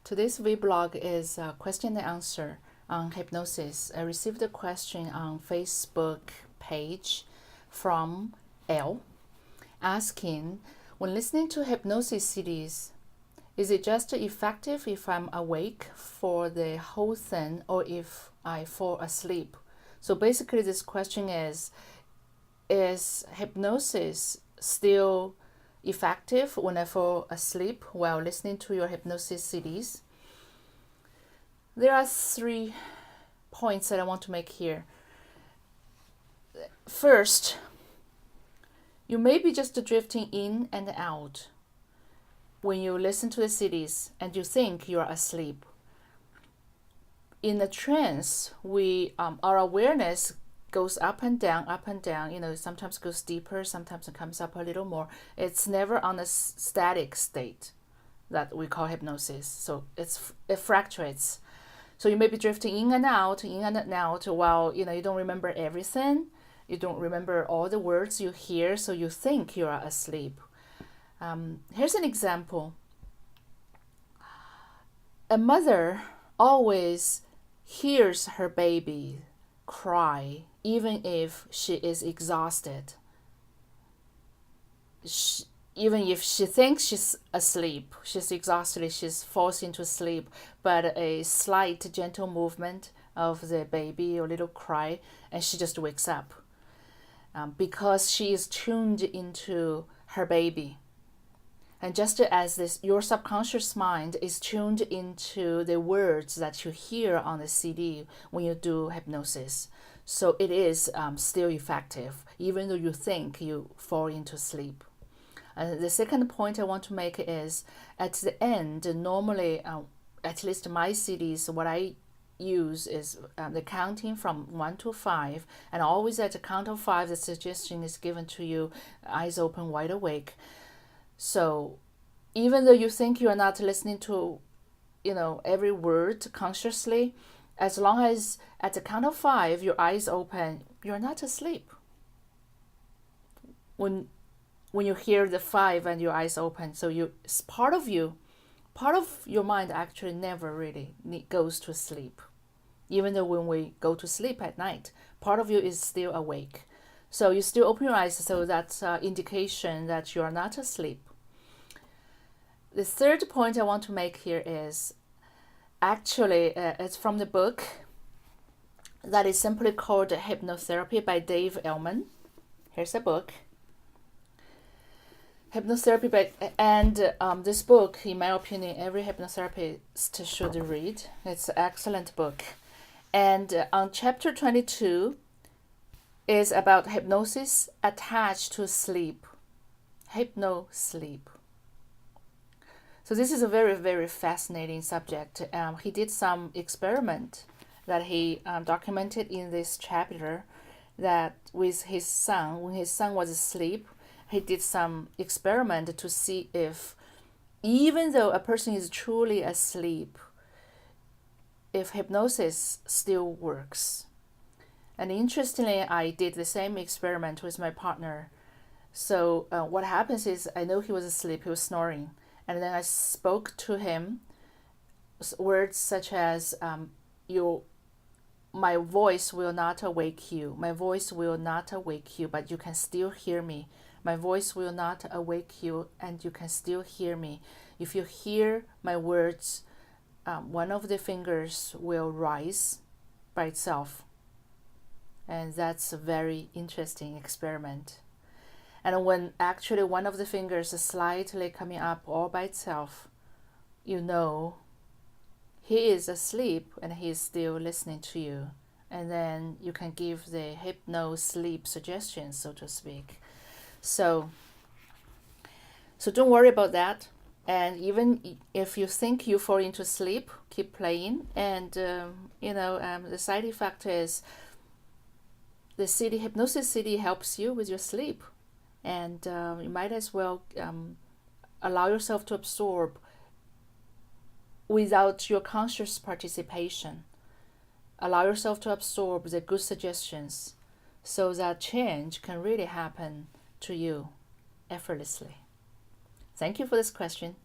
Today's vlog is a question and answer on hypnosis. I received a question on Facebook page from L asking, when listening to hypnosis CDs, is it just effective if I'm awake for the whole thing or if I fall asleep? So basically this question is hypnosis still effective when I fall asleep while listening to your hypnosis CDs? There are 3 points that I want to make here. First, you may be just drifting in and out when you listen to the CDs and you think you are asleep. In a trance, our awareness goes up and down, sometimes goes deeper, sometimes it comes up a little more. It's never on a static state that we call hypnosis. So it fluctuates. So you may be drifting in and out while you don't remember everything. You don't remember all the words you hear, so you think you are asleep. Here's an example. A mother always hears her baby cry even if she is exhausted. Even if she thinks she's asleep, she's exhausted, she's falls into sleep, but a slight gentle movement of the baby or little cry, and she just wakes up because she is tuned into her baby. And just as your subconscious mind is tuned into the words that you hear on the CD when you do hypnosis. So it is still effective, even though you think you fall into sleep. The second point I want to make is, at the end, normally, at least my CDs, what I use is the counting from 1 to 5, and always at the count of 5, the suggestion is given to you, eyes open, wide awake. So even though you think you are not listening to, every word consciously, as long as at the count of 5, your eyes open, you're not asleep. When you hear the 5 and your eyes open, so part of your mind actually never really goes to sleep. Even though when we go to sleep at night, part of you is still awake. So you still open your eyes, so that's an indication that you are not asleep. The third point I want to make here is, actually, it's from the book that is simply called Hypnotherapy by Dave Elman. Here's a book. Hypnotherapy this book, in my opinion, every hypnotherapist should read. It's an excellent book. And on chapter 22 is about hypnosis attached to sleep. Hypno-sleep. So this is a very, very fascinating subject. He did some experiment that he documented in this chapter, that with his son, when his son was asleep, he did some experiment to see if, even though a person is truly asleep, if hypnosis still works. And interestingly, I did the same experiment with my partner. So what happens is, I know he was asleep, he was snoring. And then I spoke to him words such as, my voice will not awake you. My voice will not awake you, but you can still hear me. My voice will not awake you, and you can still hear me. If you hear my words, one of the fingers will rise by itself. And that's a very interesting experiment. And when actually one of the fingers is slightly coming up all by itself, he is asleep and he is still listening to you. And then you can give the hypno-sleep suggestions, so to speak. So don't worry about that. And even if you think you fall into sleep, keep playing. And, the side effect is the hypnosis CD helps you with your sleep. And you might as well allow yourself to absorb without your conscious participation. Allow yourself to absorb the good suggestions so that change can really happen to you effortlessly. Thank you for this question.